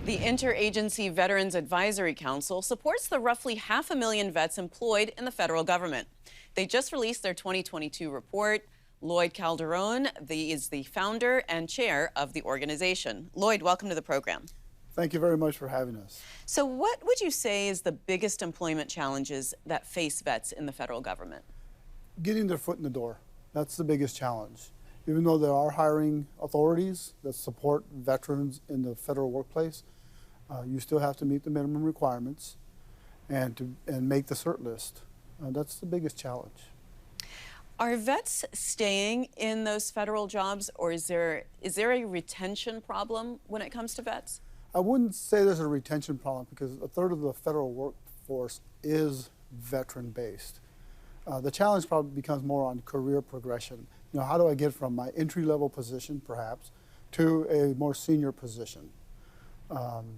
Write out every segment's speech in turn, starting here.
The Interagency Veterans Advisory Council supports the roughly 500,000 vets employed in the federal government. They just released their 2022 report. Lloyd Calderon is the founder and chair of the organization. Lloyd, welcome to the program. Thank you very much for having us. So what would you say is the biggest employment challenges that face vets in the federal government? Getting their foot in the door, that's the biggest challenge. Even though there are hiring authorities that support veterans in the federal workplace, you still have to meet the minimum requirements and make the cert list. That's the biggest challenge. Are vets staying in those federal jobs, or is there a retention problem when it comes to vets? I wouldn't say there's a retention problem because a third of the federal workforce is veteran-based. The challenge probably becomes more on career progression. You know, how do I get from my entry-level position, perhaps, to a more senior position?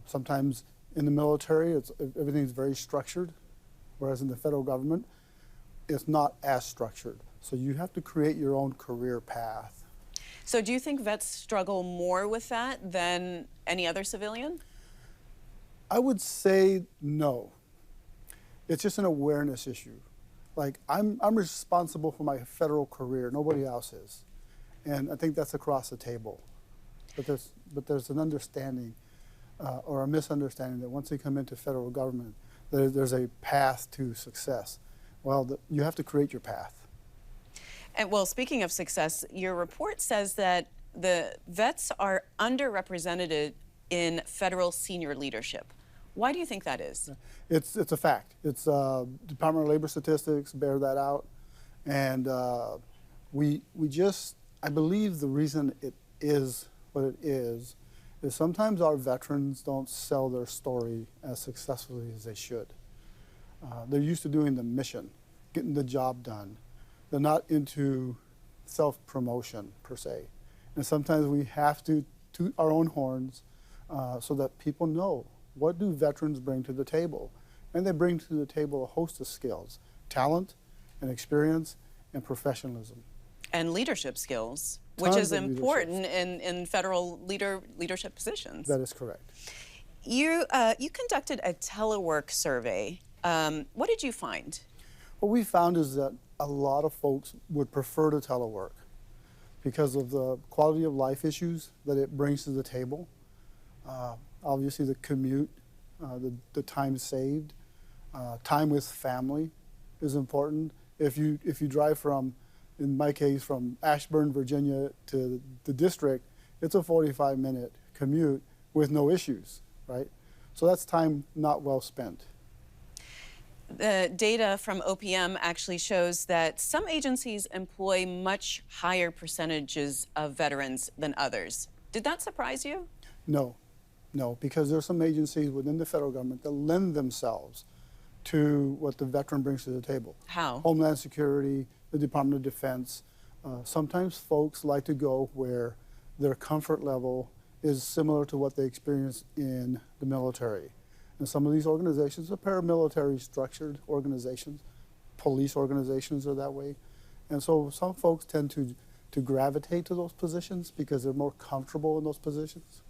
Sometimes in the military, everything's very structured, whereas in the federal government, it's not as structured. So you have to create your own career path. So do you think vets struggle more with that than any other civilian? I would say no. It's just an awareness issue. Like, I'm responsible for my federal career, nobody else is. And I think that's across the table. But there's an understanding or a misunderstanding that once they come into federal government, there's a path to success. Well, you have to create your path. And well, speaking of success, your report says that the vets are underrepresented in federal senior leadership. Why do you think that is? It's a fact. It's Department of Labor statistics bear that out, and I believe the reason it is what it is sometimes our veterans don't sell their story as successfully as they should. They're used to doing the mission, getting the job done. They're not into self-promotion per se, and sometimes we have to toot our own horns so that people know. What do veterans bring to the table? And they bring to the table a host of skills, talent and experience and professionalism. And leadership skills, which is important in federal leadership positions. That is correct. You conducted a telework survey. What did you find? What we found is that a lot of folks would prefer to telework because of the quality of life issues that it brings to the table. Obviously, the commute, the time saved, time with family is important. If you drive from, in my case, from Ashburn, Virginia to the district, it's a 45-minute commute with no issues, right? So that's time not well spent. The data from OPM actually shows that some agencies employ much higher percentages of veterans than others. Did that surprise you? No. No, because there are some agencies within the federal government that lend themselves to what the veteran brings to the table. How? Homeland Security, the Department of Defense. Sometimes folks like to go where their comfort level is similar to what they experience in the military. And some of these organizations are paramilitary structured organizations. Police organizations are that way. And so some folks tend to gravitate to those positions because they're more comfortable in those positions.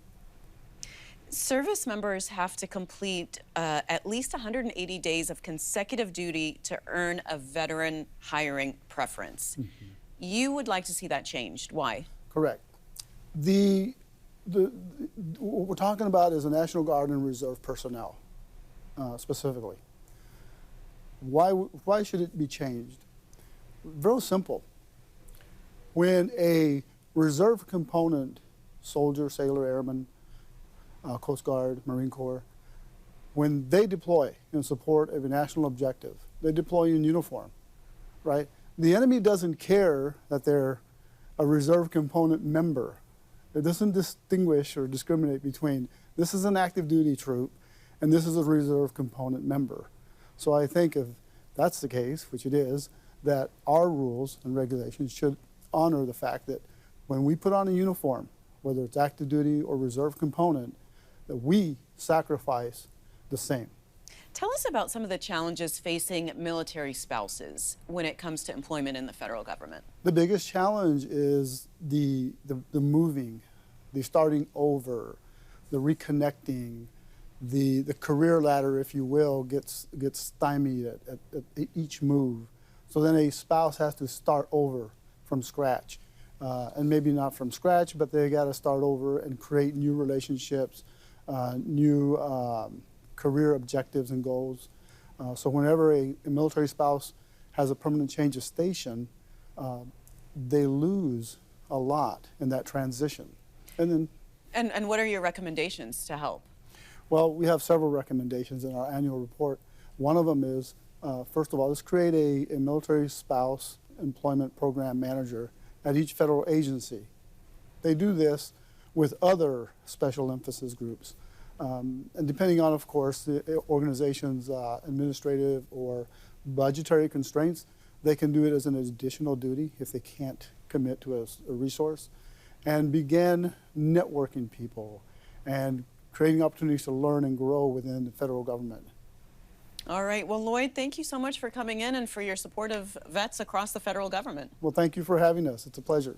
Service members have to complete at least 180 days of consecutive duty to earn a veteran hiring preference. Mm-hmm. You would like to see that changed. Why? Correct. What we're talking about is the National Guard and Reserve personnel, specifically. Why should it be changed? Very simple. When a reserve component, soldier, sailor, airman, Coast Guard, Marine Corps, when they deploy in support of a national objective, they deploy in uniform, right? The enemy doesn't care that they're a reserve component member. It doesn't distinguish or discriminate between this is an active duty troop and this is a reserve component member. So I think if that's the case, which it is, that our rules and regulations should honor the fact that when we put on a uniform, whether it's active duty or reserve component, that we sacrifice the same. Tell us about some of the challenges facing military spouses when it comes to employment in the federal government. The biggest challenge is the moving, the starting over, the reconnecting, the career ladder, if you will, gets stymied at each move. So then a spouse has to start over from scratch. And maybe not from scratch, but they got to start over and create new relationships, new career objectives and goals. So whenever a military spouse has a permanent change of station, they lose a lot in that transition. And then, and what are your recommendations to help? well, we have several recommendations in our annual report. One of them is, first of all, let's create a military spouse employment program manager at each federal agency. They do this with other special emphasis groups. And depending on, of course, the organization's administrative or budgetary constraints, they can do it as an additional duty if they can't commit to a resource, and begin networking people and creating opportunities to learn and grow within the federal government. All right. Well, Lloyd, thank you so much for coming in and for your support of vets across the federal government. Well, thank you for having us. It's a pleasure.